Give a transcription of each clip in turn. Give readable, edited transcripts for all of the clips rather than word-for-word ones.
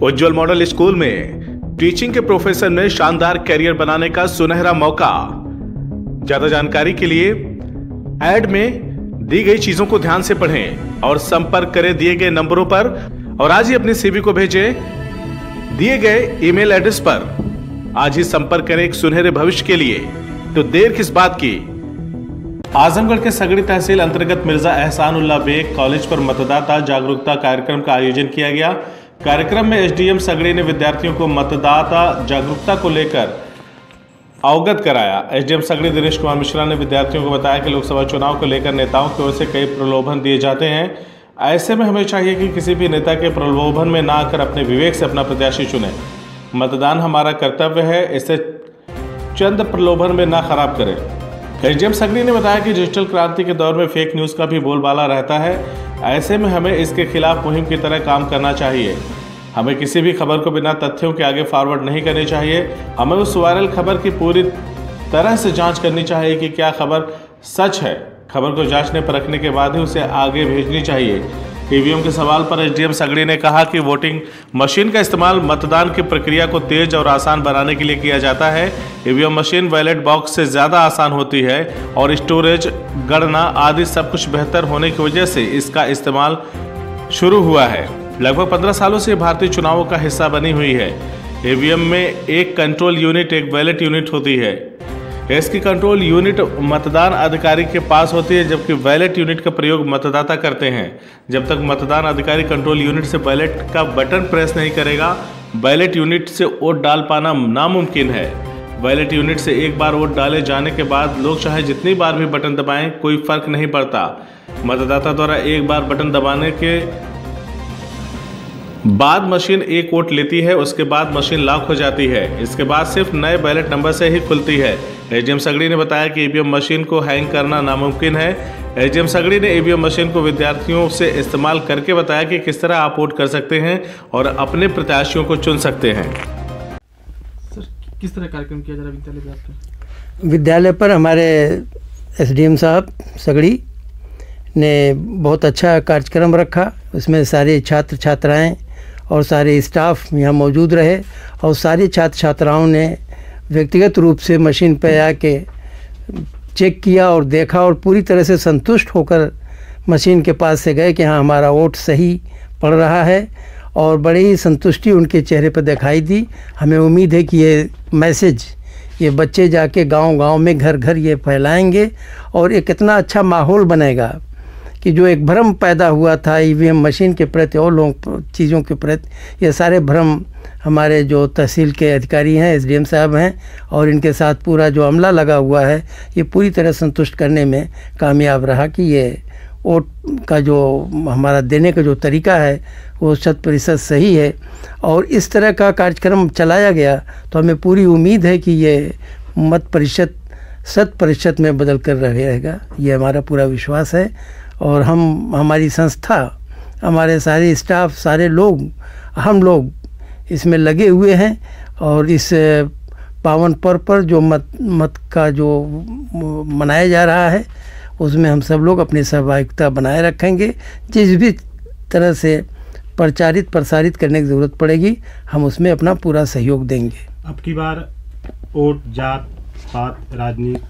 उज्जवल model school में teaching के profession में शानदार कैरियर बनाने का सुनहरा मौका। ज्यादा जानकारी के लिए ऐड में दी गई चीजों को ध्यान से पढ़ें और संपर्क करें दिए गए नंबरों पर और आज ही अपनी सीवी को भेजें दिए गए ईमेल एड्रेस पर। आज ही संपर्क करें एक सुनहरे भविष्य के लिए। तो देर किस बात की। आजमगढ़ के सगड़ी तहसील अंतर्गत मिर्जा एहसानुल्लाह बेग कॉलेज पर मतदाता जागरूकता कार्यक्रम का आयोजन किया गया। कार्यक्रम में एसडीएम सगड़ी ने विद्यार्थियों को मतदाता जागरूकता को लेकर अवगत कराया। एसडीएम सगड़ी दिनेश कुमार मिश्रा ने विद्यार्थियों को बताया कि लोकसभा चुनाव को लेकर नेताओं की ओर से कई प्रलोभन दिए जाते हैं। ऐसे में हमें चाहिए कि किसी भी नेता के प्रलोभन में ना आकर अपने विवेक से अपना प्रत्याशी चुने। मतदान हमारा कर्तव्य है, इसे चंद प्रलोभन में ना खराब करें। एसडीएम सगड़ी ने बताया कि डिजिटल क्रांति के दौर में फेक न्यूज़ का भी बोलबाला रहता है। ऐसे में हमें इसके खिलाफ मुहिम की तरह काम करना चाहिए। हमें किसी भी खबर को बिना तथ्यों के आगे फॉरवर्ड नहीं करनी चाहिए। हमें उस वायरल खबर की पूरी तरह से जांच करनी चाहिए कि क्या खबर सच है। खबर को जांचने परखने के बाद ही उसे आगे भेजनी चाहिए। ईवीएम के सवाल पर एसडीएम सगड़ी ने कहा कि वोटिंग मशीन का इस्तेमाल मतदान की प्रक्रिया को तेज और आसान बनाने के लिए किया जाता है। ईवीएम मशीन बैलेट बॉक्स से ज़्यादा आसान होती है और स्टोरेज, गणना आदि सब कुछ बेहतर होने की वजह से इसका इस्तेमाल शुरू हुआ है। लगभग 15 सालों से भारतीय चुनावों का हिस्सा बनी हुई है। ईवीएम में एक कंट्रोल यूनिट, एक बैलेट यूनिट होती है। इसकी कंट्रोल यूनिट मतदान अधिकारी के पास होती है, जबकि बैलेट यूनिट का प्रयोग मतदाता करते हैं। जब तक मतदान अधिकारी कंट्रोल यूनिट से बैलेट का बटन प्रेस नहीं करेगा, बैलेट यूनिट से वोट डाल पाना नामुमकिन है। बैलेट यूनिट से एक बार वोट डाले जाने के बाद लोग चाहे जितनी बार भी बटन दबाएं, कोई फर्क नहीं पड़ता। मतदाता द्वारा एक बार बटन दबाने के बाद मशीन एक वोट लेती है, उसके बाद मशीन लॉक हो जाती है। इसके बाद सिर्फ नए बैलेट नंबर से ही खुलती है। एसडीएम सगड़ी ने बताया कि ईवीएम मशीन को हैंग करना नामुमकिन है। एसडीएम सगड़ी ने ईवीएम मशीन को विद्यार्थियों से इस्तेमाल करके बताया कि किस तरह आप वोट कर सकते हैं और अपने प्रत्याशियों को चुन सकते हैं। सर, किस तरह कार्यक्रम किया जा रहा है विद्यालय में आपके? विद्यालय पर हमारे एसडीएम साहब सगड़ी ने बहुत अच्छा कार्यक्रम रखा। उसमें सारे छात्र छात्राएं और सारे स्टाफ यहाँ मौजूद रहे और सारे छात्र छात्राओं ने व्यक्तिगत रूप से मशीन पर आके चेक किया और देखा और पूरी तरह से संतुष्ट होकर मशीन के पास से गए कि हाँ, हमारा वोट सही पड़ रहा है और बड़ी ही संतुष्टि उनके चेहरे पर दिखाई दी। हमें उम्मीद है कि ये मैसेज ये बच्चे जाके गांव-गांव में घर घर ये फैलाएंगे और एक इतना अच्छा माहौल बनेगा कि जो एक भ्रम पैदा हुआ था ईवीएम मशीन के प्रति और लोगों चीज़ों के प्रति, ये सारे भ्रम हमारे जो तहसील के अधिकारी हैं, एसडीएम साहब हैं और इनके साथ पूरा जो अमला लगा हुआ है, ये पूरी तरह संतुष्ट करने में कामयाब रहा कि ये वोट का जो हमारा देने का जो तरीका है वो 100% सही है। और इस तरह का कार्यक्रम चलाया गया तो हमें पूरी उम्मीद है कि ये मत प्रतिशत 100% में बदल कर रहेगा। ये हमारा पूरा विश्वास है और हमारी संस्था, हमारे सारे स्टाफ, सारे लोग, हम लोग इसमें लगे हुए हैं और इस पावन पर्व पर जो मत का जो मनाया जा रहा है उसमें हम सब लोग अपनी सहभागिता बनाए रखेंगे। जिस भी तरह से प्रसारित करने की ज़रूरत पड़ेगी, हम उसमें अपना पूरा सहयोग देंगे। अब की बार वोट जात पात राजनीति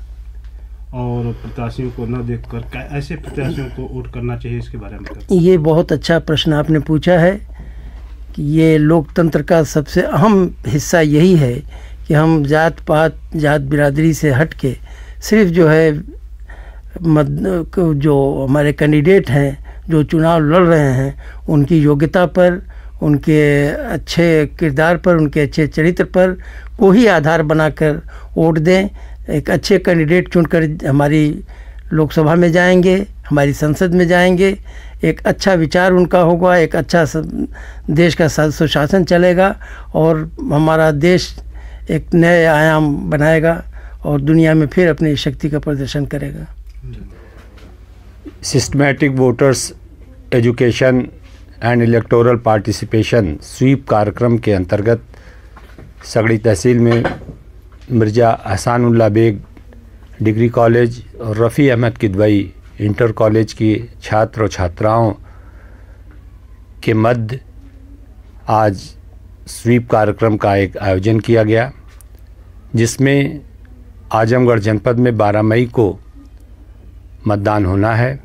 और प्रत्याशियों को न देखकर ऐसे प्रत्याशियों को वोट करना चाहिए, इसके बारे में बताइए। ये बहुत अच्छा प्रश्न आपने पूछा है कि ये लोकतंत्र का सबसे अहम हिस्सा यही है कि हम जात पात, जात बिरादरी से हट के सिर्फ जो है जो हमारे कैंडिडेट हैं जो चुनाव लड़ रहे हैं उनकी योग्यता पर, उनके अच्छे किरदार पर, उनके अच्छे चरित्र पर को ही आधार बनाकर वोट दें। एक अच्छे कैंडिडेट चुनकर हमारी लोकसभा में जाएंगे, हमारी संसद में जाएंगे, एक अच्छा विचार उनका होगा, एक अच्छा देश का सुशासन चलेगा और हमारा देश एक नए आयाम बनाएगा और दुनिया में फिर अपनी शक्ति का प्रदर्शन करेगा। Systematic voters education and electoral participation sweep कार्यक्रम के अंतर्गत सगड़ी तहसील में मिर्जा एहसानुल्लाह बेग डिग्री कॉलेज और रफ़ी अहमद किदवई इंटर कॉलेज की छात्र और छात्राओं के मध्य आज स्वीप कार्यक्रम का एक आयोजन किया गया, जिसमें आजमगढ़ जनपद में 12 मई को मतदान होना है।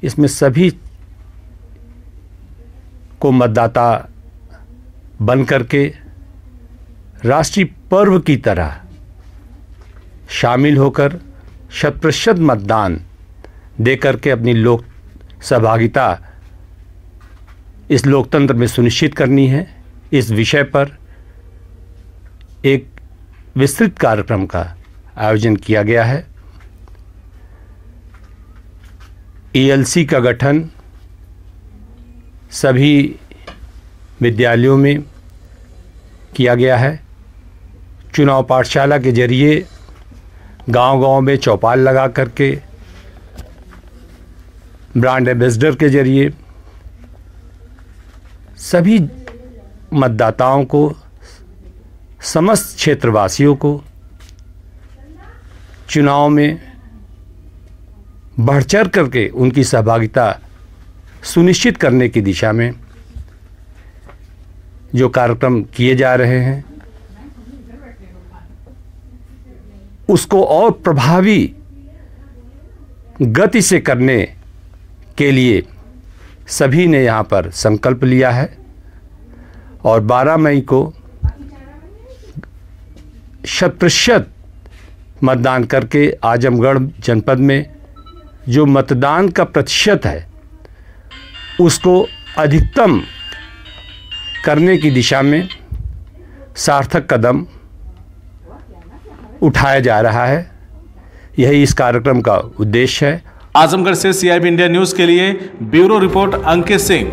इसमें सभी को मतदाता बन करके राष्ट्रीय पर्व की तरह शामिल होकर 100% मतदान दे करके अपनी लोक सहभागिता इस लोकतंत्र में सुनिश्चित करनी है। इस विषय पर एक विस्तृत कार्यक्रम का आयोजन किया गया है। ELC का गठन सभी विद्यालयों में किया गया है। चुनाव पाठशाला के जरिए गांव-गांव में चौपाल लगा करके, ब्रांड एम्बेसडर के जरिए सभी मतदाताओं को, समस्त क्षेत्रवासियों को चुनाव में बढ़-चढ़ करके उनकी सहभागिता सुनिश्चित करने की दिशा में जो कार्यक्रम किए जा रहे हैं, उसको और प्रभावी गति से करने के लिए सभी ने यहाँ पर संकल्प लिया है और 12 मई को 100% मतदान करके आजमगढ़ जनपद में जो मतदान का प्रतिशत है उसको अधिकतम करने की दिशा में सार्थक कदम उठाया जा रहा है। यही इस कार्यक्रम का उद्देश्य है। आजमगढ़ से CIB इंडिया न्यूज के लिए ब्यूरो रिपोर्ट अंकित सिंह।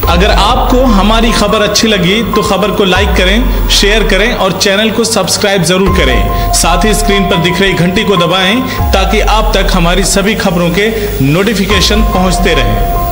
अगर आपको हमारी खबर अच्छी लगी तो खबर को लाइक करें, शेयर करें और चैनल को सब्सक्राइब जरूर करें। साथ ही स्क्रीन पर दिख रही घंटी को दबाएं ताकि आप तक हमारी सभी खबरों के नोटिफिकेशन पहुंचते रहें।